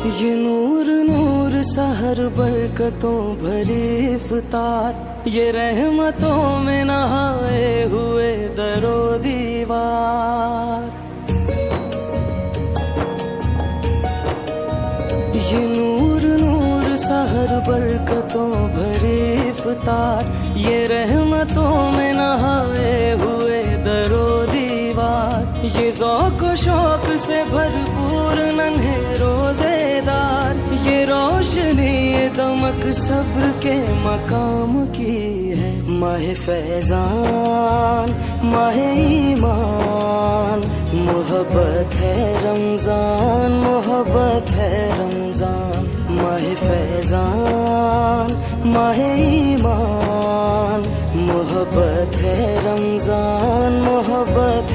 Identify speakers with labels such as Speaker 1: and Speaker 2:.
Speaker 1: یہ نور نور سحر برکتوں بھری افطار، یہ رحمتوں میں نہائے ہوئے در و دیوار، یہ نور نور سحر برکتوں بھری افطار، یہ رحمتوں میں نہائے ہوئے در و دیوار، یہ ذوق و شوق سے بھرپور ننھے روزے دار، یہ روشنی یہ دمک صبر کے مقام کی ہے، ماہ فیضان ماہ ایمان، محبت ہے رمضان محبت ہے رمضان، ماہ فیضان ماہ ایمان، محبت ہے رمضان محبت